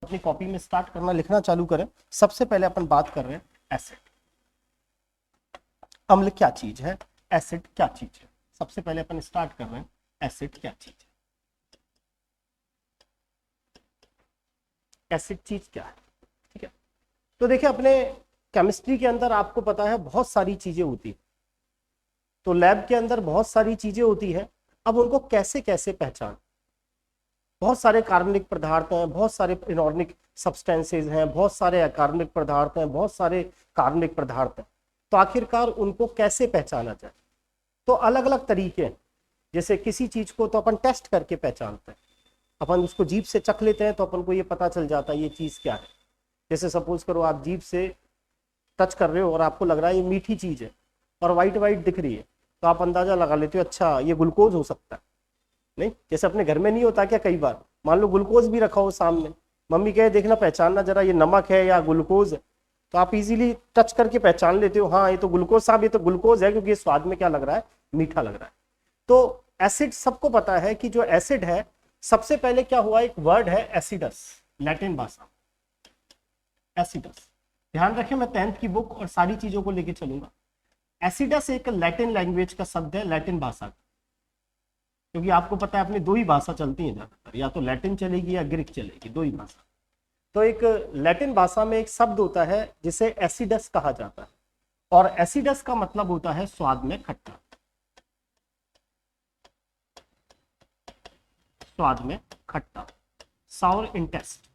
अपनी कॉपी में स्टार्ट करना, लिखना चालू करें। सबसे पहले अपन बात कर रहे हैं एसिड। अम्ल क्या चीज है, एसिड क्या चीज है। सबसे पहले अपन स्टार्ट कर रहे हैं एसिड क्या चीज है। एसिड चीज क्या है, ठीक है। तो देखिए अपने केमिस्ट्री के अंदर आपको पता है बहुत सारी चीजें होती है, तो लैब के अंदर बहुत सारी चीजें होती है। अब उनको कैसे कैसे पहचान, बहुत सारे कार्बनिक पदार्थ हैं, बहुत सारे इनऑर्गेनिक सब्सटेंसेज हैं, बहुत सारे अकार्बनिक पदार्थ हैं, बहुत सारे कार्बनिक पदार्थ हैं। तो आखिरकार उनको कैसे पहचाना जाए, तो अलग अलग तरीके हैं। जैसे किसी चीज को तो अपन टेस्ट करके पहचानते हैं, अपन उसको जीभ से चख लेते हैं तो अपन को ये पता चल जाता है ये चीज क्या है। जैसे सपोज करो आप जीभ से टच कर रहे हो और आपको लग रहा है ये मीठी चीज है और वाइट वाइट दिख रही है, तो आप अंदाजा लगा लेते हो अच्छा ये ग्लूकोज हो सकता है। नहीं, जैसे अपने घर में नहीं होता क्या, कई बार मान लो ग्लूकोज भी रखा हो सामने, मम्मी कहे देखना पहचानना जरा ये नमक है या ग्लूकोज है, तो आप इजीली टच करके पहचान लेते हो, हाँ ये तो ग्लूकोज साहब, ये तो ग्लूकोज है, क्योंकि ये स्वाद में क्या लग रहा है, मीठा लग रहा है। तो एसिड सबको पता है कि जो एसिड है, सबसे पहले क्या हुआ, एक वर्ड है एसिडस, लैटिन भाषा एसिडस। ध्यान रखें मैं 10th की बुक और सारी चीजों को लेके चलूंगा। एसिडस एक लैटिन लैंग्वेज का शब्द है, लैटिन भाषा का, क्योंकि आपको पता है अपनी दो ही भाषा चलती है ज्यादातर, या तो लैटिन चलेगी या ग्रीक चलेगी, दो ही भाषा। तो एक लैटिन भाषा में एक शब्द होता है जिसे एसिडस कहा जाता है, और एसिडस का मतलब होता है स्वाद में खट्टा, स्वाद में खट्टा, साउर इन टेस्ट,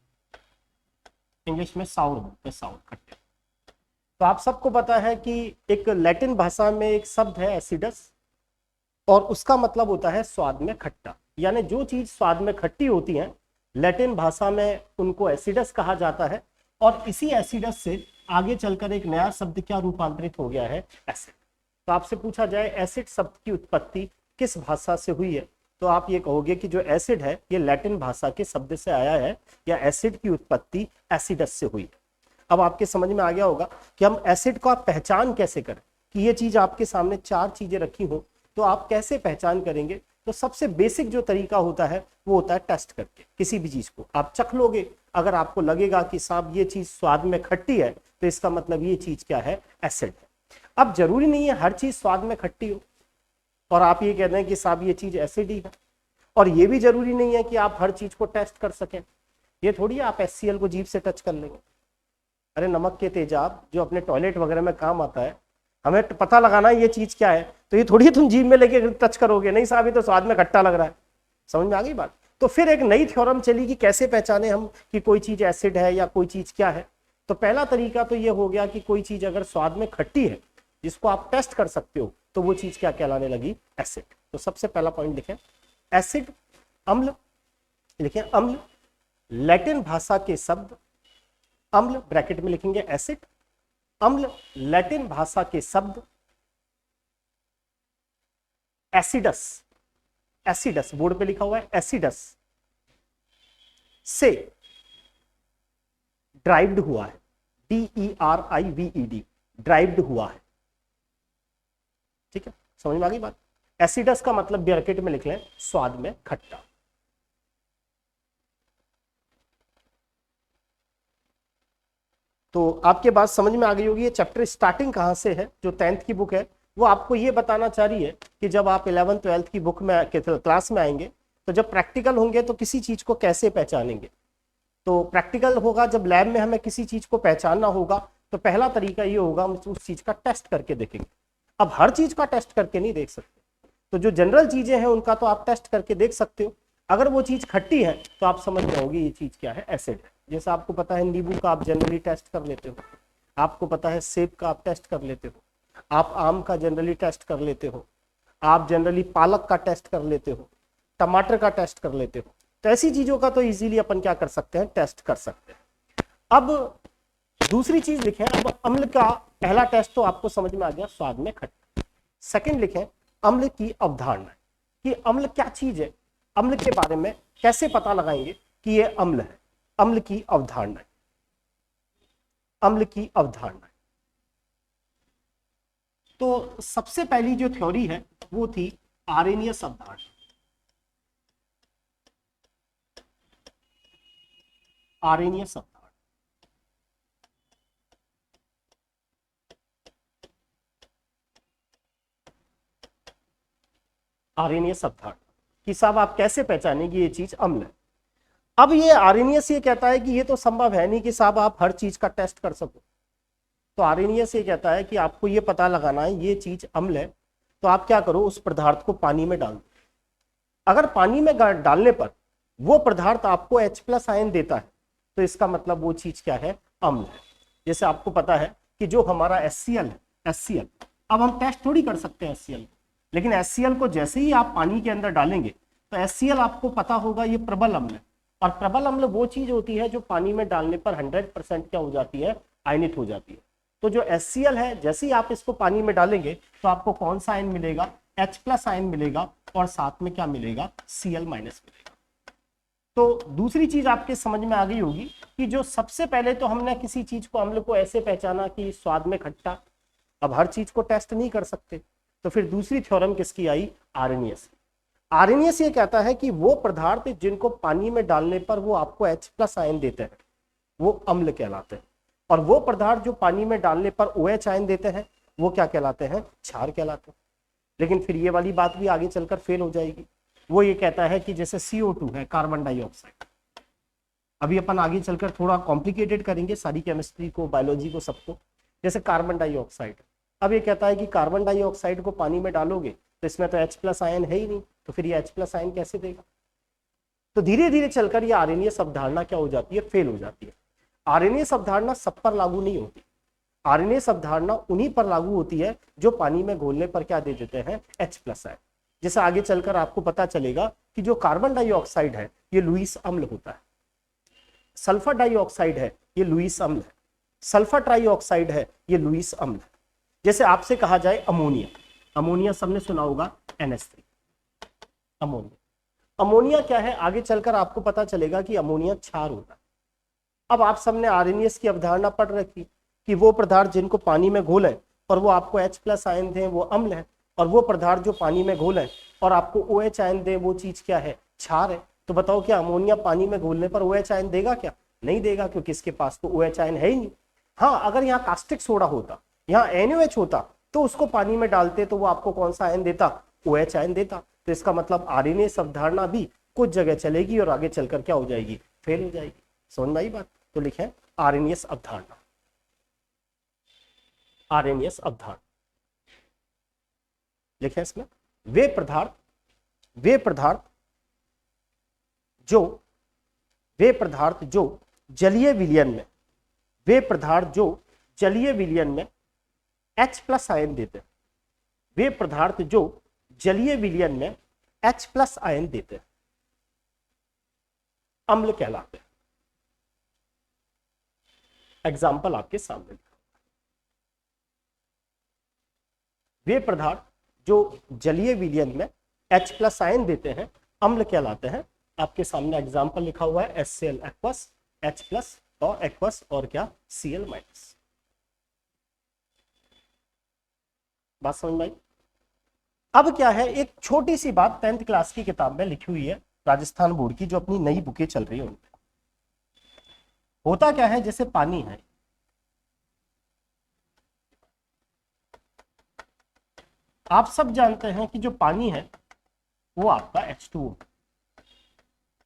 इंग्लिश में साउर बोलते हैं, साउर खट्टे। तो आप सबको पता है कि एक लैटिन भाषा में एक शब्द है एसिडस, और उसका मतलब होता है स्वाद में खट्टा, यानी जो चीज स्वाद में खट्टी होती है लैटिन भाषा में उनको एसिडस कहा जाता है। और इसी एसिडस से आगे चलकर एक नया शब्द क्या रूपांतरित हो गया है, एसिड। तो आपसे पूछा जाए एसिड शब्द की उत्पत्ति किस भाषा से हुई है, तो आप ये कहोगे कि जो एसिड है ये लैटिन भाषा के शब्द से आया है, या एसिड की उत्पत्ति एसिडस से हुई है। अब आपके समझ में आ गया होगा कि हम एसिड को आप पहचान कैसे करें, कि ये चीज आपके सामने चार चीजें रखी हो तो आप कैसे पहचान करेंगे। तो सबसे बेसिक जो तरीका होता है वो होता है टेस्ट करके। किसी भी चीज को आप चख लोगे, अगर आपको लगेगा कि साहब ये चीज स्वाद में खट्टी है, तो इसका मतलब ये चीज क्या है, एसिड है। अब जरूरी नहीं है हर चीज स्वाद में खट्टी हो और आप ये कह रहे हैं कि साहब ये चीज एसिड ही है, और ये भी जरूरी नहीं है कि आप हर चीज को टेस्ट कर सकें। ये थोड़ी आप HCl को जीभ से टच कर लेंगे। अरे नमक के तेजाब जो अपने टॉयलेट वगैरह में काम आता है, हमें पता लगाना है ये चीज क्या है, तो ये थोड़ी तुम जीभ में लेके टच करोगे, नहीं साहब ये तो स्वाद में खट्टा लग रहा है। समझ में आ गई बात। तो फिर एक नई थ्योरम चली कि कैसे पहचाने हम कि कोई चीज एसिड है या कोई चीज क्या है। तो पहला तरीका तो ये हो गया कि कोई चीज अगर स्वाद में खट्टी है जिसको आप टेस्ट कर सकते हो, तो वो चीज क्या कहलाने लगी, एसिड। तो सबसे पहला पॉइंट लिखें, एसिड, अम्ल, लिखें अम्ल, लैटिन भाषा के शब्द, अम्ल ब्रैकेट में लिखेंगे एसिड, अम्ल लैटिन भाषा के शब्द एसिडस, एसिडस बोर्ड पे लिखा हुआ है, एसिडस से ड्राइव्ड हुआ है, DERIVED, ड्राइव्ड हुआ है। ठीक है, समझ में आ गई बात। एसिडस का मतलब ब्रैकेट में लिख लें स्वाद में खट्टा। तो आपके बात समझ में आ गई होगी। ये चैप्टर स्टार्टिंग कहां से है, जो 10th की बुक है वो आपको ये बताना चाह रही है कि जब आप 11th 12th की बुक में क्लास में आएंगे, तो जब प्रैक्टिकल होंगे तो किसी चीज को कैसे पहचानेंगे। तो प्रैक्टिकल होगा जब लैब में हमें किसी चीज को पहचानना होगा, तो पहला तरीका ये होगा हम उस चीज का टेस्ट करके देखेंगे। अब हर चीज का टेस्ट करके नहीं देख सकते, तो जो जनरल चीजें हैं उनका तो आप टेस्ट करके देख सकते हो। अगर वो चीज खट्टी है तो आप समझ जाओगे ये चीज क्या है, एसिड है। जैसा आपको पता है नींबू का आप जनरली टेस्ट कर लेते हो, आपको पता है सेब का आप टेस्ट कर लेते हो, आप आम का जनरली टेस्ट कर लेते हो, आप जनरली पालक का टेस्ट कर लेते हो, टमाटर का टेस्ट कर लेते हो। तो ऐसी चीजों का तो इजीली अपन क्या कर सकते हैं, टेस्ट कर सकते हैं। अब दूसरी चीज लिखें, अब अम्ल का पहला टेस्ट तो आपको समझ में आ गया, स्वाद में खट्टा। सेकंड लिखें अम्ल की अवधारणा, कि अम्ल क्या चीज है, अम्ल के बारे में कैसे पता लगाएंगे कि ये अम्ल है। अम्ल की अवधारणा, अम्ल की अवधारणा। तो सबसे पहली जो थ्योरी है वो थी आरेनियस अवधारणा, आर्हेनियस अवधारणा। आर्हेनियस अवधारणा कि साहब आप कैसे पहचानेंगे ये चीज अम्ल है। अब ये आर्हेनियस ये कहता है कि ये तो संभव है नहीं कि साहब आप हर चीज का टेस्ट कर सको। तो आर्हेनियस ये कहता है कि आपको ये पता लगाना है ये चीज अम्ल है, तो आप क्या करो, उस पदार्थ को पानी में डाल दो। अगर पानी में डालने पर वो पदार्थ आपको H+ आयन देता है तो इसका मतलब वो चीज क्या है, अम्ल है। जैसे आपको पता है कि जो हमारा HCl है, HCl, अब हम टेस्ट थोड़ी कर सकते हैं HCl को, लेकिन HCl को जैसे ही आप पानी के अंदर डालेंगे तो HCl आपको पता होगा ये प्रबल अम्ल है। और प्रबल अम्ल वो चीज होती है जो पानी में डालने पर 100% क्या हो जाती है, आयनित हो जाती है। तो जो HCl है, जैसे ही आप इसको पानी में डालेंगे तो आपको कौन सा आयन मिलेगा, H+ आयन मिलेगा, और साथ में क्या मिलेगा, Cl- मिलेगा। तो दूसरी चीज आपके समझ में आ गई होगी कि जो सबसे पहले तो हमने किसी चीज को, अम्ल को ऐसे पहचाना कि स्वाद में खट्टा। अब हर चीज को टेस्ट नहीं कर सकते, तो फिर दूसरी थ्योरम किसकी आई, आर्हेनियस। आर्हेनियस ये कहता है कि वो पदार्थ जिनको पानी में डालने पर वो आपको H+ आयन देते हैं वो अम्ल कहलाते हैं, और वो पदार्थ जो पानी में डालने पर OH आयन देते हैं वो क्या कहलाते हैं, क्षार कहलाते हैं। लेकिन फिर ये वाली बात भी आगे चलकर फेल हो जाएगी। वो ये कहता है कि जैसे CO2 है, कार्बन डाइऑक्साइड, अभी अपन आगे चलकर थोड़ा कॉम्प्लिकेटेड करेंगे सारी केमिस्ट्री को, बायोलॉजी को, सबको। जैसे कार्बन डाइऑक्साइड, अब ये कहता है कि कार्बन डाइऑक्साइड को पानी में डालोगे तो इसमें तो H+ आयन है ही नहीं, तो फिर ये H+ आयन कैसे देगा। तो धीरे धीरे चलकर ये आर्हेनियस अवधारणा क्या हो जाती है, फेल हो जाती है। आर्हेनियस अवधारणा सब पर लागू नहीं होती। आर्हेनियस अवधारणा उन्हीं पर लागू होती है जो पानी में घोलने पर क्या दे देते हैं, H+ आयन। जैसे आगे चलकर आपको पता चलेगा कि जो कार्बन डाइऑक्साइड है ये लुईस अम्ल होता है, सल्फर डाइऑक्साइड है ये लुईस अम्ल है, सल्फर ट्राइऑक्साइड है ये लुईस अम्ल है। जैसे आपसे कहा जाए अमोनिया, अमोनिया सबने सुना होगा, NH3, अमोनिया। अमोनिया क्या है, आगे चलकर आपको पता चलेगा कि अमोनिया क्षार होता है। अब आप सबने आर्हेनियस की अवधारणा पढ़ रखी कि वो पदार्थ जिनको पानी में घोलें और वो आपको H+ आयन दें वो अम्ल है, और वो पदार्थ जो पानी में घोलें और आपको OH आयन दें वो चीज क्या है, क्षार है। तो बताओ क्या अमोनिया पानी में घोलने पर OH आयन देगा क्या, नहीं देगा, क्योंकि इसके पास तो OH आयन है ही नहीं। हाँ, अगर यहाँ कास्टिक सोडा होता, यहाँ NaOH होता, तो उसको पानी में डालते तो वो आपको कौन सा आयन देता, OH आयन देता। तो इसका मतलब आर्हेनियस अवधारणा भी कुछ जगह चलेगी और आगे चलकर क्या हो जाएगी, फेल हो जाएगी। समझ में आई बात। तो लिखें आर्हेनियस अवधारणा, आर्हेनियस अवधारणा लिखें इसमें, वे पदार्थ जो जलीय विलयन में, वे पदार्थ जो जलीय विलयन में H+ आयन देते हैं, वे पदार्थ जो जलीय विलयन में H+ आयन देते हैं अम्ल कहलाते हैं। एग्जाम्पल आपके सामने, वे पदार्थ जो जलीय विलयन में H+ आयन देते हैं अम्ल कहलाते हैं। आपके सामने एग्जाम्पल लिखा हुआ है, HCl एक्वस, H+ और एक्वस, और क्या, Cl-। बात समझ में आई। अब क्या है, एक छोटी सी बात 10th क्लास की किताब में लिखी हुई है राजस्थान बोर्ड की, जो अपनी नई बुकें चल रही है उनपे। होता क्या है, जैसे पानी है, आप सब जानते हैं कि जो पानी है वो आपका H2O,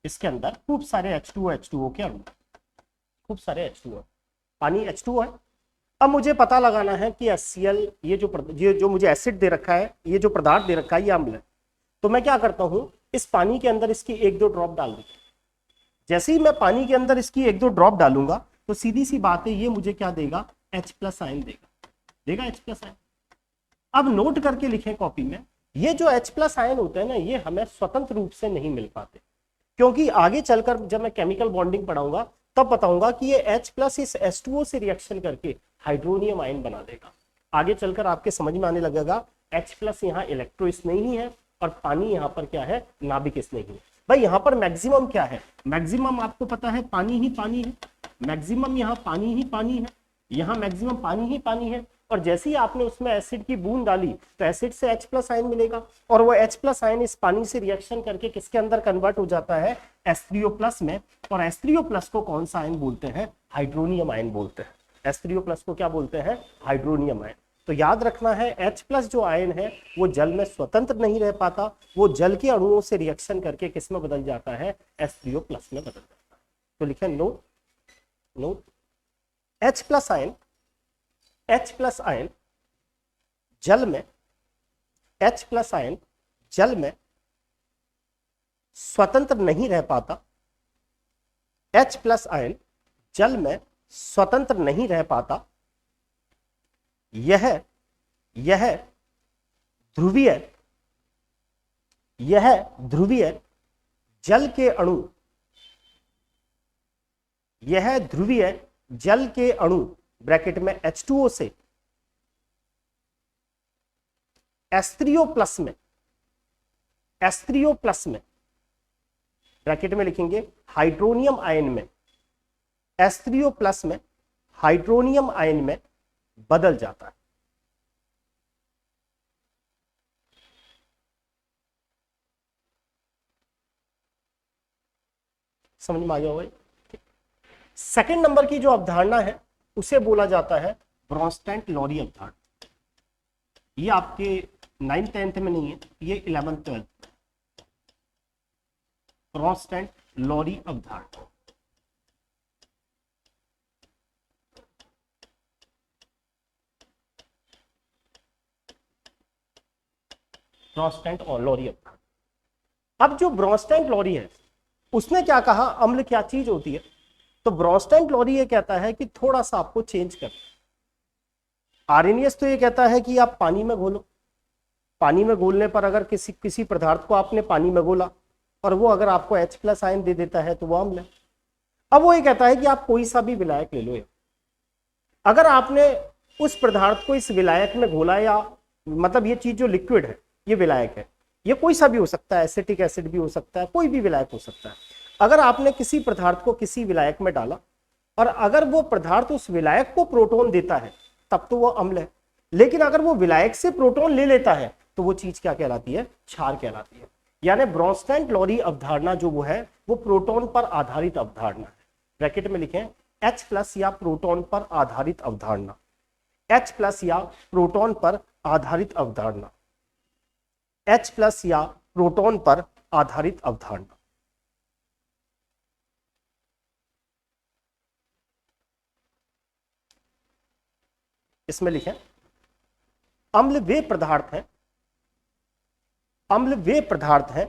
इसके अंदर खूब सारे H2O के अणु, खूब सारे H2O, पानी H2O है। अब मुझे पता लगाना है कि HCl, ये जो मुझे एसिड दे रखा है, ये जो पदार्थ दे रखा है ये अम्ल है। तो मैं क्या करता हूं, इस पानी के अंदर इसकी 1-2 ड्रॉप डाल दूंगा। जैसे ही मैं पानी के अंदर इसकी 1-2 ड्रॉप डालूंगा तो सीधी सी बात है, ये मुझे क्या देगा, H+ आयन देगा H+ आयन। अब नोट करके लिखें कॉपी में, ये जो H+ आयन होते हैं ना, ये हमें स्वतंत्र रूप से नहीं मिल पाते, क्योंकि आगे चलकर जब मैं केमिकल बॉन्डिंग पढ़ाऊंगा तब बताऊंगा कि ये H+ इस H2O से रिएक्शन करके हाइड्रोनियम आयन बना देगा। आगे चलकर आपके समझ में आने लगेगा H+ यहाँ इलेक्ट्रो स्नेही है और पानी यहाँ पर क्या है, नाभिक स्नेही है। भाई यहाँ पर मैक्सिमम क्या है, मैक्सिमम आपको पता है पानी ही पानी है, मैक्सिमम यहाँ पानी ही पानी है, यहाँ मैक्सिमम पानी ही पानी है। और जैसे ही आपने उसमें एसिड की बूंद डाली तो एसिड से H प्लस आयन मिलेगा, और वो H प्लस आयन इस पानी से रिएक्शन करके किसके अंदर कन्वर्ट हो जाता है, H3O प्लस में। और H3O प्लस को कौन सा आयन बोलते हैं, हाइड्रोनियम आयन बोलते हैं। H3O प्लस को क्या बोलते हैं, हाइड्रोनियम आयन। तो याद रखना है H प्लस जो आयन है वो जल में स्वतंत्र नहीं रह पाता, वो जल के अणुओं से रिएक्शन करके किस में बदल जाता है, H3O प्लस में बदल जाता है। तो लिखे note, note H plus ion, H plus ion जल में, H प्लस आयन जल में स्वतंत्र नहीं रह पाता, H प्लस आयन जल में स्वतंत्र नहीं रह पाता। यह ध्रुवीय, यह ध्रुवीय जल के अणु, यह ध्रुवीय जल के अणु ब्रैकेट में H2O से H3O प्लस में, H3O प्लस में ब्रैकेट में लिखेंगे हाइड्रोनियम आयन में, H3O प्लस में हाइड्रोनियम आयन में बदल जाता है। समझ में आ गया भाई। सेकंड नंबर की जो अवधारणा है उसे बोला जाता है ब्रोंस्टेंट-लॉरी अवधारणा। ये आपके 9th 10th में नहीं है, ये 11th 12th। ब्रोंस्टेंट-लॉरी अवधारणा, ब्रोंस्टेंट-लॉरी अवधारणा। अब जो ब्रोंस्टेंट-लॉरी है उसने क्या कहा, अम्ल क्या चीज होती है। तो ब्रोंस्टेंट-लॉरी ये कहता है कि थोड़ा सा आपको चेंज कर। आर्रेनियस तो ये कहता है कि आप पानी में घोलो, पानी में घोलने पर अगर किसी पदार्थ को आपने पानी में घोला और वो अगर आपको H प्लस आयन दे देता है तो वो अम्ल है। अब वो ये कहता है कि आप कोई सा भी विलायक ले लो, अगर आपने उस पदार्थ को इस विलायक में घोला, या मतलब ये चीज जो लिक्विड है ये विलायक है, ये कोई सा भी हो सकता है, एसिटिक एसिड भी हो सकता है, कोई भी विलायक हो सकता है। अगर आपने किसी पदार्थ को किसी विलायक में डाला और अगर वो पदार्थ उस विलायक को प्रोटॉन देता है तब तो वो अम्ल है, लेकिन अगर वो विलायक से प्रोटॉन ले लेता है तो वो चीज क्या कहलाती है, क्षार कहलाती है। यानी ब्रोंस्टेंट-लॉरी अवधारणा जो वो है वो प्रोटॉन पर आधारित अवधारणा है। ब्रैकेट में लिखें H प्लस या प्रोटॉन पर आधारित अवधारणा, H प्लस या प्रोटॉन पर आधारित अवधारणा, H प्लस या प्रोटॉन पर आधारित अवधारणा। इसमें लिखें अम्ल वे पदार्थ हैं, अम्ल वे पदार्थ हैं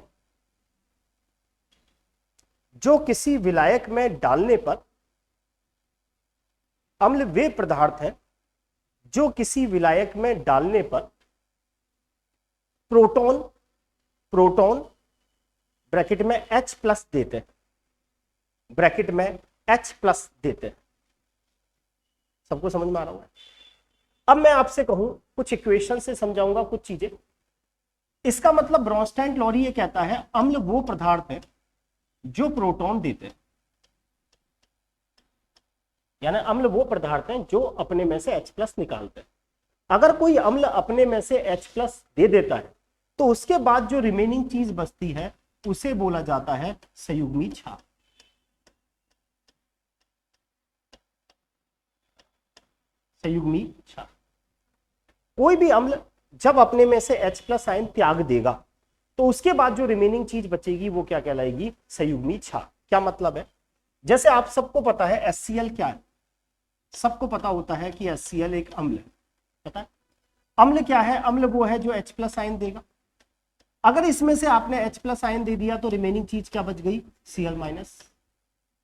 जो किसी विलायक में डालने पर, अम्ल वे पदार्थ हैं जो किसी विलायक में डालने पर प्रोटॉन, प्रोटॉन ब्रैकेट में H प्लस देते हैं, ब्रैकेट में H प्लस देते हैं। सबको समझ में आ रहा है। अब मैं आपसे कहूं कुछ इक्वेशन से समझाऊंगा कुछ चीजें। इसका मतलब ब्रोंस्टेंट-लॉरी ये कहता है अम्ल वो पदार्थ है जो प्रोटॉन देते हैं, यानी अम्ल वो पदार्थ हैं जो अपने में से H प्लस निकालते हैं। अगर कोई अम्ल अपने में से H प्लस दे देता है तो उसके बाद जो रिमेनिंग चीज बचती है उसे बोला जाता है संयुग्मी क्षार। संयुग्मी क्षार। कोई भी अम्ल जब अपने में से H प्लस आयन त्याग देगा तो उसके बाद जो रिमेनिंग चीज बचेगी वो क्या कहलाएगी, संयुग्मी क्षार। क्या मतलब है, जैसे आप सबको पता है HCl क्या है, सबको पता होता है कि HCl एक अम्ल है, पता है। अम्ल क्या है, अम्ल वो है जो H प्लस आयन देगा। अगर इसमें से आपने H प्लस आयन दे दिया तो रिमेनिंग चीज क्या बच गई, Cl माइनस।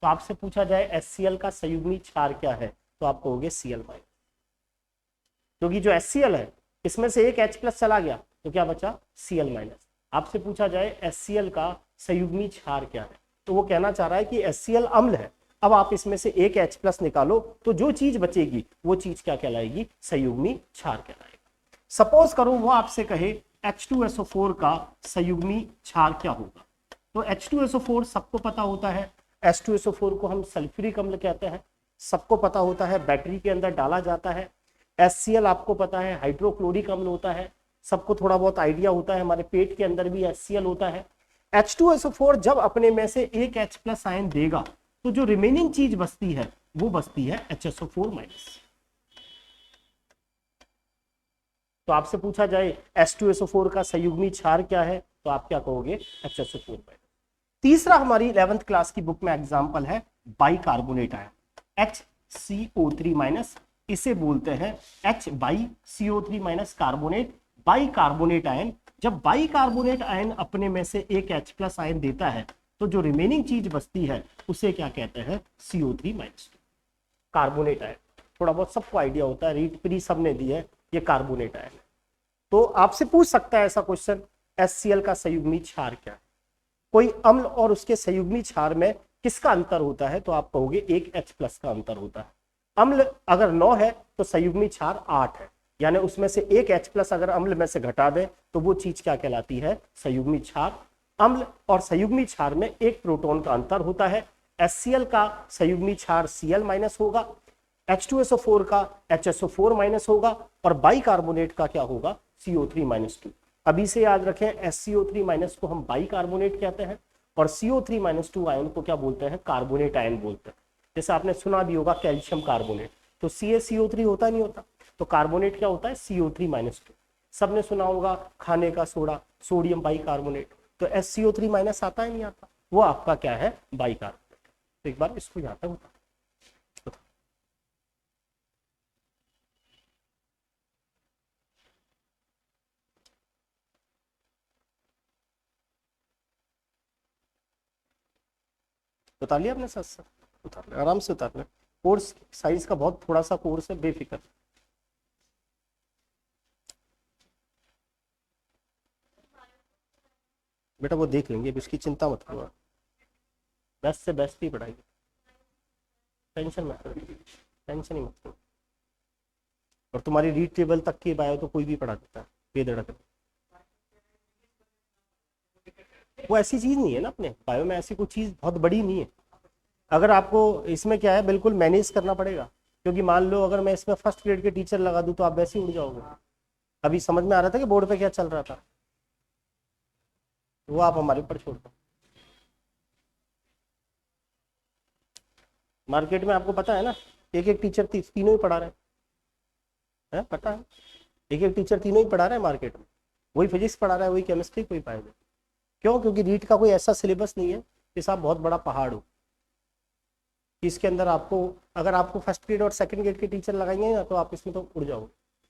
तो आपसे पूछा जाए HCl का संयुग्मी क्षार क्या है तो आप कहोगे Cl माइनस, क्योंकि जो HCl है इसमें से एक H प्लस चला गया तो क्या बचा, Cl माइनस। आपसे पूछा जाए HCl का संयुग्मी क्षार क्या है तो वो कहना चाह रहा है कि HCl अम्ल है, अब आप इसमें से एक H प्लस निकालो तो जो चीज बचेगी वो चीज क्या कहलाएगी, संयुग्मी क्षार कहलाएगा। सपोज करो वो आपसे कहे H2SO4 का संयुग्मी क्षार क्या होगा, तो H2SO4 सबको पता होता है, H2SO4 को हम सल्फ्यूरिक अम्ल कहते हैं, सबको पता होता है, बैटरी के अंदर डाला जाता है। HCl आपको पता है हाइड्रोक्लोरिक अम्ल होता है, सबको थोड़ा बहुत आइडिया होता है, हमारे पेट के अंदर भी HCl होता है। H2SO4 जब अपने में से एक H प्लस आयन देगा तो जो रिमेनिंग चीज बचती है वो बचती है HSO4 माइनस। तो आपसे पूछा जाए H2SO4 का संयुग्मी क्षार क्या है तो आप क्या कहोगे, HSO4 माइनस। तीसरा हमारी 11th क्लास की बुक में एग्जाम्पल है बाइकार्बोनेट आयन HCO3 माइनस, इसे बोलते हैं HBiCO3 minus carbonate, bicarbonate ion. जब बाइकार्बोनेट आयन अपने में से एक H प्लस आयन देता है तो जो रिमेनिंग चीज बचती है उसे क्या कहते हैं, CO3 माइनस। कार्बोनेट आयन थोड़ा बहुत सबको आइडिया होता है, रीट प्री सबने दी है, ये कार्बोनेट आयन है। तो आपसे पूछ सकता है ऐसा क्वेश्चन, HCl का संयुग्मी क्षार क्या है, कोई अम्ल और उसके संयुग्मी क्षार में किसका अंतर होता है, तो आप कहोगे एक H प्लस का अंतर होता है। अम्ल अगर 9 है तो संयुग्मी क्षार 8 है, यानी उसमें से एक H प्लस अगर अम्ल में से घटा दे तो वो चीज क्या कहलाती है, संयुग्मी क्षार। अम्ल और संयुग्मी क्षार में एक प्रोटॉन का अंतर होता है। HCl का संयुग्मी क्षार Cl माइनस होगा, H2SO4 का HSO4 माइनस होगा, और बाइकार्बोनेट का क्या होगा, CO3 माइनस 2। अभी से याद रखें SCO3 माइनस को हम बाइकार्बोनेट कहते हैं और CO3 माइनस 2 आयन को क्या बोलते हैं, कार्बोनेट आयन बोलते हैं। जैसे आपने सुना भी होगा कैल्शियम कार्बोनेट, तो CaCO3 होता नहीं होता, तो कार्बोनेट क्या होता है, CO3 माइनस 2। सबने सुना होगा खाने का सोडा, सोडियम बाइकार्बोनेट, तो SCO3 माइनस आता है नहीं आता, वो आपका क्या है, बाइकार्बोनेट। तो एक बार इसको यहाँ तक उतार लिया आपने, साथ साथ उतार लिया, आराम से उतार लिया। कोर्स साइंस का बहुत थोड़ा सा कोर्स है, बेफिक्र। बेटा वो देख लेंगे, अब इसकी चिंता मत करो, बेस्ट से बेस्ट ही पढ़ाई, टेंशन मत करो, टेंशन ही मत करो। और तुम्हारी रीड टेबल तक की बायो तो कोई भी पढ़ा देता है बेधड़क। वो ऐसी चीज नहीं है ना, अपने बायो में ऐसी कोई चीज बहुत बड़ी नहीं है। अगर आपको इसमें क्या है, बिल्कुल मैनेज करना पड़ेगा, क्योंकि मान लो अगर मैं इसमें फर्स्ट ग्रेड के टीचर लगा दूं तो आप वैसे ही उड़ जाओगे। अभी समझ में आ रहा था कि बोर्ड पे क्या चल रहा था, वो आप हमारे ऊपर छोड़ दो। मार्केट में आपको पता है ना, एक एक टीचर तीनों ही पढ़ा रहे हैं, पता है, एक एक टीचर तीनों ही पढ़ा रहे हैं मार्केट में, वही फिजिक्स पढ़ा रहा है, वही केमिस्ट्री, कोई पाएगा। क्यों, क्योंकि रीट का कोई ऐसा सिलेबस नहीं है कि साहब बहुत बड़ा पहाड़ हो, इसके अंदर आपको अगर आपको फर्स्ट ग्रेड और सेकंड ग्रेड के टीचर लगाएंगे ना तो आप इसमें तो उड़ जाओगे।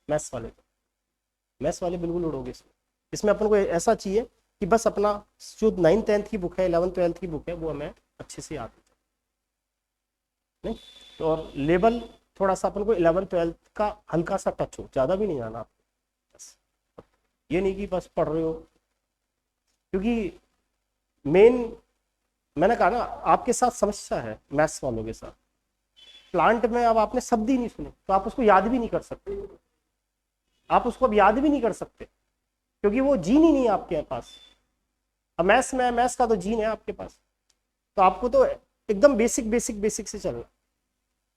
मैथ्स वाले बिल्कुल उड़ोगे इसमें। इसमें अपन को ऐसा चाहिए कि बस अपना जो 9th 10th की बुक है, 11th 12th की बुक है, वो हमें अच्छे से याद नहीं तो, और लेवल थोड़ा सा अपन को 11th 12th का हल्का सा टच हो, ज़्यादा भी नहीं जाना आपको, बस ये नहीं कि बस पढ़ रहे हो। क्योंकि मेन मैंने कहा ना, आपके साथ समस्या है मैथ्स वालों के साथ, प्लांट में अब आपने शब्द ही नहीं सुने तो आप उसको याद भी नहीं कर सकते, आप उसको अब याद भी नहीं कर सकते क्योंकि वो जीन ही नहीं है आपके पास। अब मैथ्स में, मैथ्स का तो जीन है आपके पास, तो आपको तो एकदम बेसिक बेसिक बेसिक से चलना,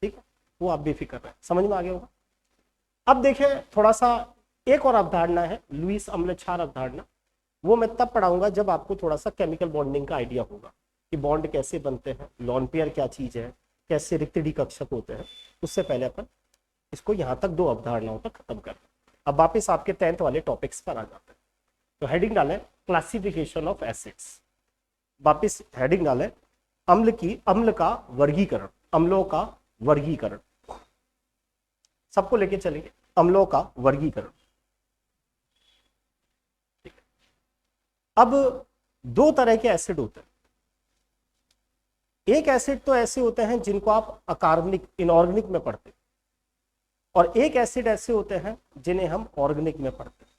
ठीक है, वो आप बेफिक्र रहे, समझ में आ गया होगा। अब देखें थोड़ा सा एक और अवधारणा है, लुईस अम्ल क्षार अवधारणा, वो मैं तब पढ़ाऊंगा जब आपको थोड़ा सा केमिकल बॉन्डिंग का आइडिया होगा कि बॉन्ड कैसे बनते हैं, लॉन पेयर क्या चीज है, कैसे रिक्तिडी कक्षक होते हैं। उससे पहले अपन इसको यहाँ तक 2 अवधारणाओं तक खत्म कर। अब वापस आपके 10th वाले टॉपिक्स पर आ जाते हैं। तो हेडिंग डालें क्लासिफिकेशन ऑफ एसिड्स, वापस हेडिंग डालें अम्ल का वर्गीकरण, अम्लों का वर्गीकरण, सबको लेके चलेंगे, अम्लों का वर्गीकरण। अब 2 तरह के एसिड होते हैं, एक एसिड तो ऐसे होते हैं जिनको आप अकार्बनिक इनऑर्गेनिक में पढ़ते हैं, और एक एसिड ऐसे होते हैं जिन्हें हम ऑर्गेनिक में पढ़ते हैं।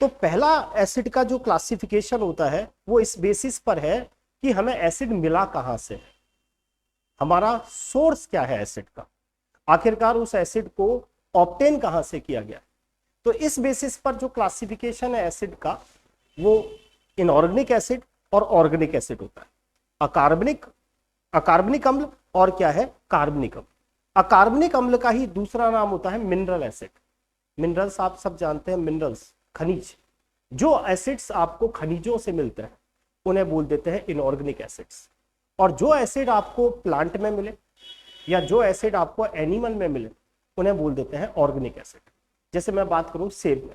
तो पहला एसिड का जो क्लासिफिकेशन होता है वो इस बेसिस पर है कि हमें एसिड मिला कहां से है, हमारा सोर्स क्या है एसिड का, आखिरकार उस एसिड को ऑब्टेन कहां से किया गया। तो इस बेसिस पर जो क्लासिफिकेशन है एसिड का, वो इनऑर्गेनिक एसिड और ऑर्गेनिक एसिड होता है, अकार्बनिक अम्ल और क्या है, कार्बनिक अम्ल। अकार्बनिक अम्ल का ही दूसरा नाम होता है मिनरल एसिड। मिनरल्स आप सब जानते हैं, मिनरल्स खनिज, जो एसिड्स आपको खनिजों से मिलते हैं उन्हें बोल देते हैं इनऑर्गेनिक एसिड्स। और जो एसिड आपको प्लांट में मिले या जो एसिड आपको एनिमल में मिले उन्हें बोल देते हैं ऑर्गेनिक एसिड। जैसे मैं बात करूं सेब में,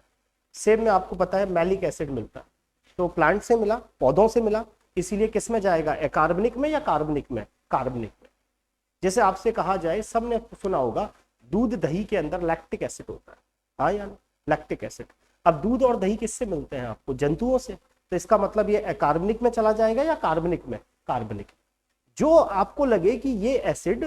सेब में आपको पता है मैलिक एसिड मिलता है, तो प्लांट से मिला, पौधों से मिला, इसीलिए किस में जाएगा, अकार्बनिक में या कार्बनिक में, कार्बनिक में। जैसे आपसे कहा जाए, सबने सुना होगा दूध दही के अंदर लैक्टिक एसिड होता है, हाँ या लैक्टिक एसिड। अब दूध और दही किससे मिलते हैं आपको, जंतुओं से, तो इसका मतलब ये अकार्बनिक में चला जाएगा या कार्बनिक में, कार्बनिक। जो आपको लगे कि ये एसिड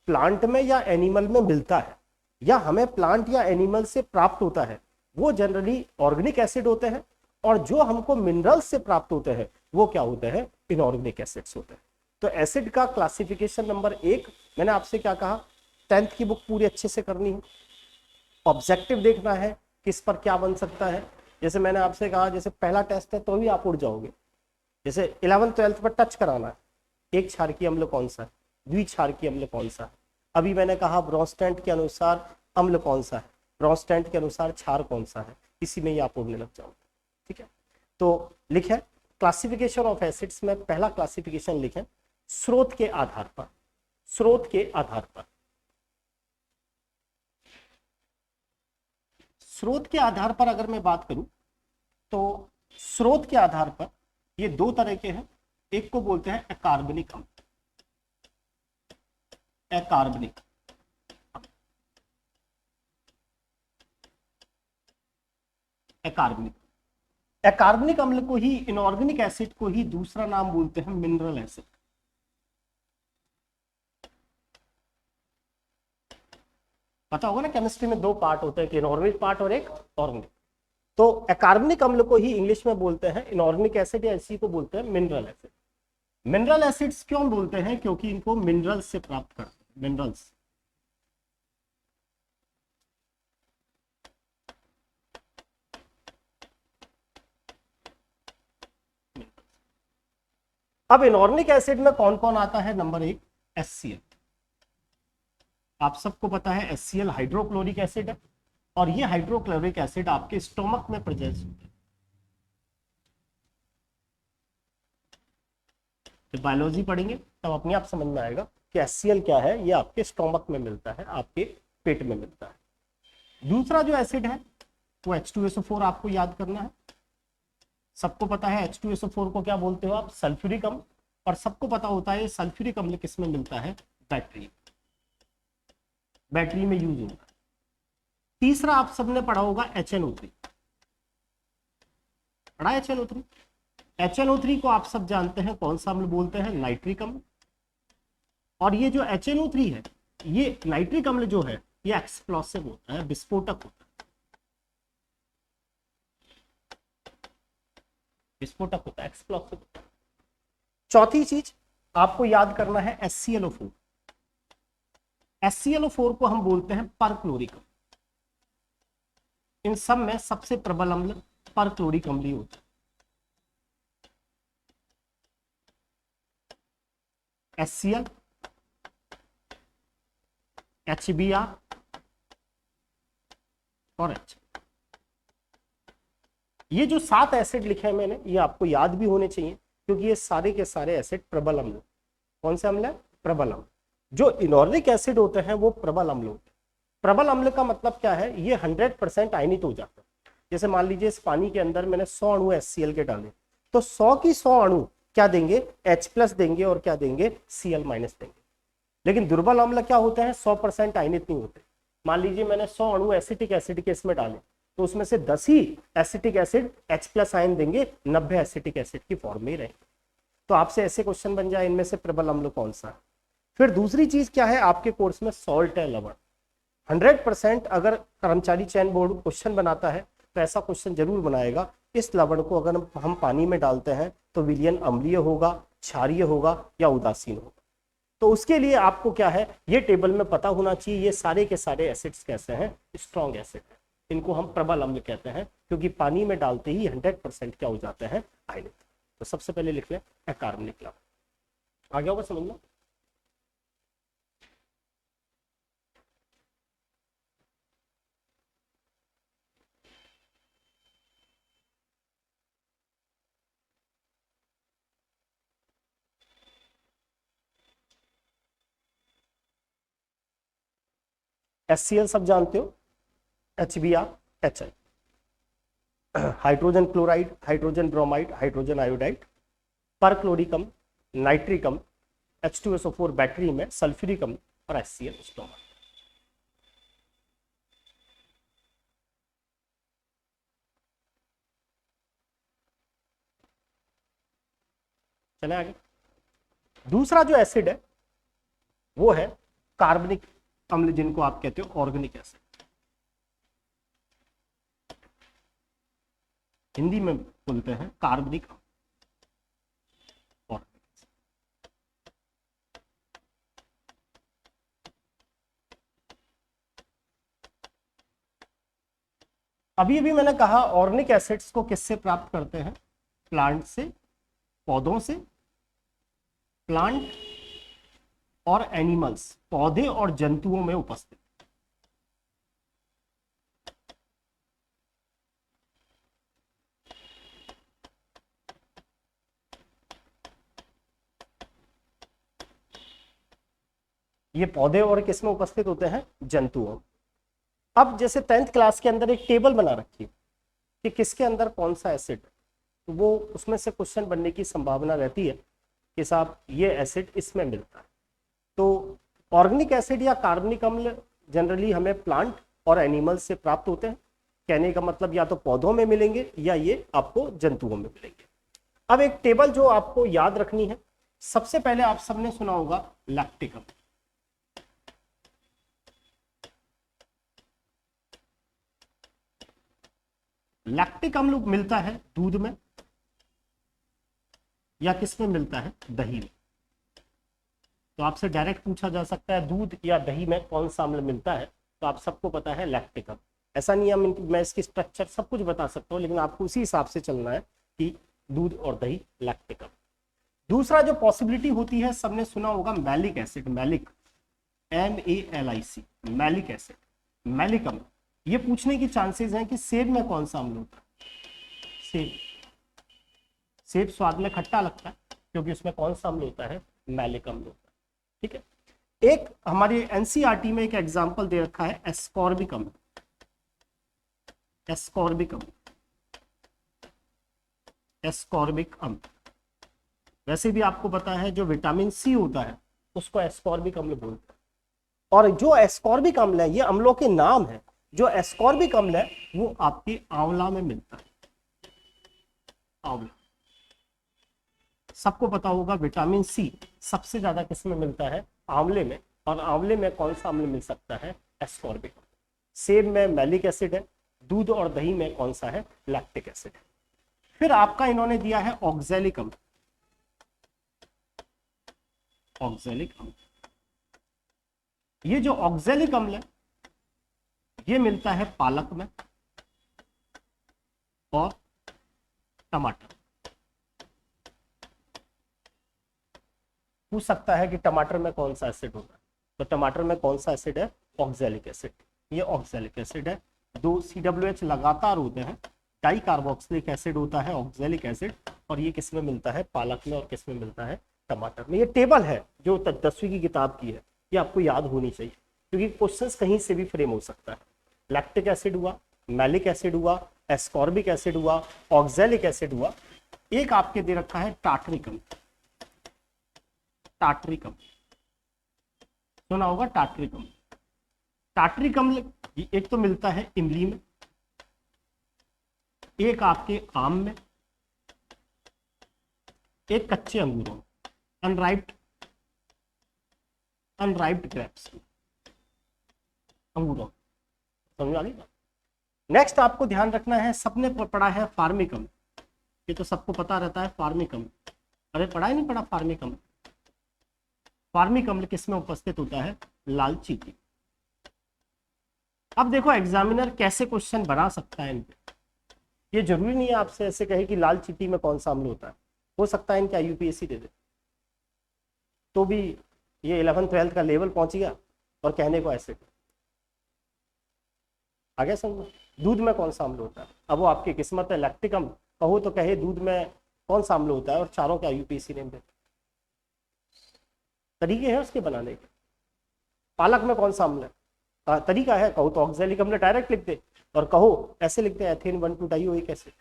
प्लांट में या एनिमल में मिलता है या हमें प्लांट या एनिमल से प्राप्त होता है, वो जनरली ऑर्गेनिक एसिड होते हैं। और जो हमको मिनरल्स से प्राप्त होते हैं वो क्या होते हैं, इनऑर्गेनिक एसिड्स होते हैं। तो एसिड का क्लासिफिकेशन नंबर 1, मैंने आपसे क्या कहा, 10th की बुक पूरी अच्छे से करनी है, ऑब्जेक्टिव देखना है किस पर क्या बन सकता है। जैसे मैंने आपसे कहा, जैसे पहला टेस्ट है तो भी आप उड़ जाओगे। जैसे 11th 12th पर टच कराना है, एक क्षारकीय अम्ल कौन सा है, द्विक्षारकीय अम्ल कौन सा है। अभी मैंने कहा ब्रोंस्टैंड के अनुसार अम्ल कौन सा है, ब्रोंस्टैंड के अनुसार क्षार कौन सा है, इसी में ही आप उड़ने लग जाओगे। ठीक है, तो लिखें क्लासिफिकेशन ऑफ एसिड्स में पहला क्लासिफिकेशन लिखें स्रोत के आधार पर। स्रोत के आधार पर, स्रोत के आधार पर अगर मैं बात करूं तो स्रोत के आधार पर ये दो तरह के हैं। एक को बोलते हैं अकार्बनिक अम्ल, अकार्बनिक, अकार्बनिक, अकार्बनिक अम्ल को ही, इनऑर्गेनिक एसिड को ही दूसरा नाम बोलते हैं मिनरल एसिड। पता होगा ना केमिस्ट्री में दो पार्ट होते हैं, एक इनऑर्गेनिक पार्ट और एक ऑर्गेनिक। तो अकार्बनिक अम्ल को ही इंग्लिश में बोलते हैं इनऑर्गेनिक एसिड या इसी को बोलते हैं मिनरल एसिड। मिनरल एसिड्स क्यों बोलते हैं, क्योंकि इनको मिनरल्स से प्राप्त करते हैं, मिनरल्स। अब इनऑर्गेनिक एसिड में कौन कौन आता है, नंबर 1 HCl। आप सबको पता है HCl हाइड्रोक्लोरिक एसिड है, और ये हाइड्रोक्लोरिक एसिड आपके स्टोमक में प्रेजेंस होता है। जब बायोलॉजी पढ़ेंगे तब अपने आप समझ में आएगा कि HCl क्या है, ये आपके स्टोमक में मिलता है, आपके पेट में मिलता है। दूसरा जो एसिड है वो H2SO4 आपको याद करना है। सबको पता है H2SO4 को क्या बोलते हो आप, सल्फ्यूरिक अम्ल। और सबको पता होता है सल्फ्यूरिक अम्ल किस में मिलता है, बैटरी, बैटरी में यूज होता है। तीसरा आप सबने पढ़ा होगा HNO3, पढ़ा है HNO3। HNO3 को आप सब जानते हैं कौन सा अम्ल बोलते हैं, नाइट्रिक अम्ल। और ये जो HNO3 है, ये नाइट्रिक अम्ल जो है ये एक्सप्लोसिव होता है, विस्फोटक होता है, विस्फोटक होता है, एक्सप्लोसिव होता है। चौथी चीज आपको याद करना है HClO4। HClO4 को हम बोलते हैं परक्लोरिक अम्ल। इन सब में सबसे प्रबल अम्ल परक्लोरिक अम्ल ही होता है। HCl, HBr और H। ये जो 7 एसिड लिखे हैं मैंने, ये आपको याद भी होने चाहिए, क्योंकि ये सारे के सारे एसिड प्रबल अम्ल। कौन से अम्ल है, प्रबल अम्ल। जो इनऑर्गेनिक एसिड होते हैं वो प्रबल अम्ल होते हैं। प्रबल अम्ल का मतलब क्या है, ये 100% आयनित हो जाता है। जैसे मान लीजिए इस पानी के अंदर मैंने 100 अणु HCl के डाले, तो 100 की 100 अणु क्या देंगे, H+ देंगे और क्या देंगे, Cl- देंगे। लेकिन दुर्बल अम्ल क्या होते हैं, 100% आयनित नहीं होते। मान लीजिए मैंने 100 अणु एसिटिक एसिड के इसमें डाले, तो उसमें से 10 ही एसिटिक एसिड H+ आयन देंगे, 90 एसिटिक एसिड की फॉर्म में ही रहेंगे। तो आपसे ऐसे क्वेश्चन बन जाए, इनमें से प्रबल अम्ल कौन सा है। फिर दूसरी चीज क्या है, आपके कोर्स में सॉल्ट है, लवण। 100% अगर कर्मचारी चयन बोर्ड क्वेश्चन बनाता है तो ऐसा क्वेश्चन जरूर बनाएगा, इस लवण को अगर हम पानी में डालते हैं तो विलयन अम्लीय होगा, क्षारीय होगा या उदासीन होगा। तो उसके लिए आपको क्या है, ये टेबल में पता होना चाहिए ये सारे के सारे एसिड्स कैसे हैं, स्ट्रॉन्ग एसिड है। इनको हम प्रबल अम्ल कहते हैं, क्योंकि पानी में डालते ही 100% क्या हो जाते हैं, आयनिक। तो सबसे पहले लिख लें अकार्बनिक लवण। आ गया होगा समझ लो। HCl सब जानते हो, HBr, HI, hydrogen chloride, hydrogen bromide, hydrogen iodide, परक्लोरिकम, नाइट्रिकम, H2SO4 बैटरी में, सल्फ्यूरिकम और HCl स्टोमा। चले आगे। दूसरा जो एसिड है वो है कार्बनिक अम्ल, जिनको आप कहते हो ऑर्गेनिक एसिड, हिंदी में बोलते हैं कार्बनिक अम्ल। अभी अभी मैंने कहा ऑर्गेनिक एसिड्स को किससे प्राप्त करते हैं? प्लांट से, पौधों से, प्लांट और एनिमल्स, पौधे और जंतुओं में उपस्थित। ये पौधे और किस में उपस्थित होते हैं? जंतुओं। अब जैसे 10th क्लास के अंदर एक टेबल बना रखी कि किसके अंदर कौन सा एसिड, तो वो उसमें से क्वेश्चन बनने की संभावना रहती है कि साहब ये एसिड इसमें मिलता है। तो ऑर्गेनिक एसिड या कार्बनिक अम्ल जनरली हमें प्लांट और एनिमल से प्राप्त होते हैं। कहने का मतलब या तो पौधों में मिलेंगे या ये आपको जंतुओं में मिलेंगे। अब एक टेबल जो आपको याद रखनी है, सबसे पहले आप सबने सुना होगा लैक्टिक अम्ल। लैक्टिक अम्ल मिलता है दूध में या किस में मिलता है? दही में। तो आपसे डायरेक्ट पूछा जा सकता है दूध या दही में कौन सा अम्ल मिलता है, तो आप सबको पता है लैक्टिक अम्ल। ऐसा नहीं है मैं इसकी स्ट्रक्चर सब कुछ बता सकता हूँ, लेकिन आपको उसी हिसाब से चलना है कि दूध और दही लैक्टिक अम्ल। दूसरा जो पॉसिबिलिटी होती है, सबने सुना होगा malic acid, malic, MALIC, malic acid, malic अम्ल। ये पूछने की चांसेस हैं कि सेब में कौन सा अम्ल होता है? सेब, सेब स्वाद में खट्टा लगता है क्योंकि उसमें कौन सा अम्ल होता है? मैलिक अम्ल होता है। ठीक है। एक हमारी एनसीईआरटी में एक एग्जांपल दे रखा है एस्कॉर्बिक अम्ल, एस्कॉर्बिक अम्ल, एस्कॉर्बिक अम्ल। वैसे भी आपको पता है जो विटामिन सी होता है उसको एस्कॉर्बिक अम्ल बोलते हैं। और जो एस्कॉर्बिक अम्ल है, ये अम्लों के नाम है, जो एस्कॉर्बिक अम्ल है वो आपके आंवला में मिलता है। आंवला, सबको पता होगा विटामिन सी सबसे ज्यादा किस में मिलता है? आंवले में। और आंवले में कौन सा अम्ल मिल सकता है? एस्कॉर्बिक। सेब में मैलिक एसिड है, दूध और दही में कौन सा है? लैक्टिक एसिड है। फिर आपका इन्होंने दिया है ऑक्सैलिक अम्ल, ऑक्सैलिक अम्ल। ये जो ऑक्सैलिक अम्ल है ये मिलता है पालक में और टमाटर। पूछ सकता है कि टमाटर में कौन सा एसिड होता है, तो टमाटर में कौन सा एसिड है? Oxalic acid. ये ऑक्सैलिक एसिड है। दो COH लगातार होते हैं, डाई कार्बोक्सिलिक एसिड होता है ऑक्सैलिक एसिड, और ये किस में मिलता है? पालक में। और किस में मिलता है? टमाटर में। ये टेबल है जो 10वीं की किताब की है, ये आपको याद होनी चाहिए क्योंकि क्वेश्चंस कहीं से भी फ्रेम हो सकता है। लैक्टिक एसिड हुआ, मैलिक एसिड हुआ, एस्कॉर्बिक एसिड हुआ, ऑक्सैलिक एसिड हुआ। एक आपके दे रखा है टार्टरिक अम्ल, टार्टरिक अम्ल सुना होगा, टार्टरिक अम्ल। टार्टरिक अम्ल एक तो मिलता है इमली में, एक आपके आम में, एक कच्चे अंगूरों में, अनराइप्ड ग्रेप्स, अंगूरों। समझ आ गई? नेक्स्ट आपको ध्यान रखना है, सबने पढ़ा है फार्मिक अम्ल, ये तो सबको पता रहता है फार्मिक अम्ल। अरे पढ़ा ही नहीं पढ़ा फार्मिक अम्ल? फार्मिक अम्ल किस में उपस्थित होता है? लाल चींटी। अब देखो एग्जामिनर कैसे क्वेश्चन बना सकता है इन पे। ये जरूरी नहीं है आपसे ऐसे कहे कि लाल चींटी में कौन सा अम्ल होता है, हो सकता है इनका UPSC दे दे, तो भी ये 11th-12th का लेवल पहुंच गया और कहने को ऐसे। आगे समझो, दूध में कौन सा अम्ल होता है? अब वो आपकी किस्मत है, लैक्टिक अम्ल कहो तो कहे दूध में कौन सा अम्ल होता है, और चारों का UPSC नेम दे। तरीके हैं उसके बनाने के। पालक में कौन सा अम्ल है? तरीका है, कहो तो ऑक्जेलिक अम्ल डायरेक्ट लिख दे, और कहो ऐसे लिखते हैं एथेन 1,2 डाइओइक एसिड।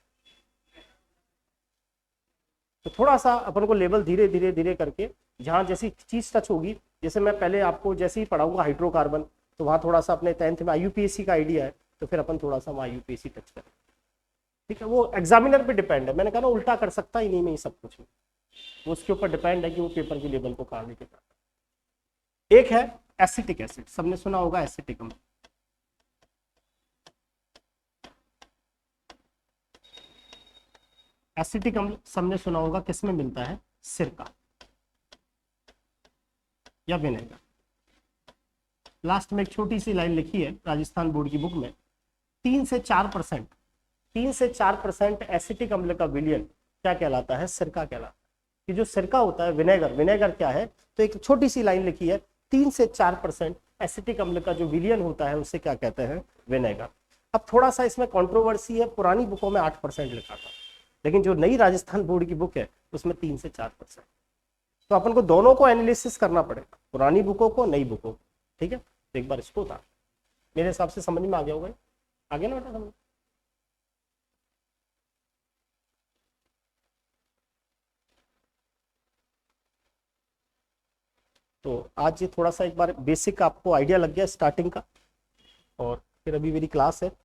तो थोड़ा सा अपन को लेवल धीरे धीरे धीरे करके, जहाँ जैसी चीज टच होगी, जैसे मैं पहले आपको जैसे ही पढ़ाऊंगा हाइड्रोकार्बन, तो वहाँ थोड़ा सा अपने 10th में IUPAC का आइडिया है, तो फिर अपन थोड़ा सा वहाँ IUPAC टच करें। ठीक है, वो एग्जामिनर पे डिपेंड है, मैंने कहा ना उल्टा कर सकता ही नहीं मैं ये सब कुछ में, वो उसके ऊपर डिपेंड है कि वो पेपर की लेवल को कहाँ लेके जाता है। एक है एसिटिक एसिड, सबने सुना होगा एसिटिक अम्ल। एसिटिक अम्ल सबने सुना होगा किसमें मिलता है, सिरका या विनेगर। लास्ट में एक छोटी सी लाइन लिखी है राजस्थान बोर्ड की बुक में, 3 से 4%, 3 से 4% एसिटिक अम्ल का विलयन क्या कहलाता है, सिरका कहलाता है। कि जो सिरका होता है, विनेगर, विनेगर क्या है, तो एक छोटी सी लाइन लिखी है, 3 से 4% एसिटिक अम्ल का जो विलयन होता है उसे क्या कहते हैं, विनेगर। अब थोड़ा सा इसमें कंट्रोवर्सी है, पुरानी बुकों में 8% लिखा था, लेकिन जो नई राजस्थान बोर्ड की बुक है उसमें 3 से 4%। तो अपन को दोनों को एनालिसिस करना पड़ेगा, पुरानी बुकों को, नई बुकों को। ठीक है, तो एक बार इसको था, मेरे हिसाब से समझ में आ गया होगा, आगे ना बेटा समझ। तो आज ये थोड़ा सा एक बार बेसिक आपको आइडिया लग गया स्टार्टिंग का, और फिर अभी मेरी क्लास है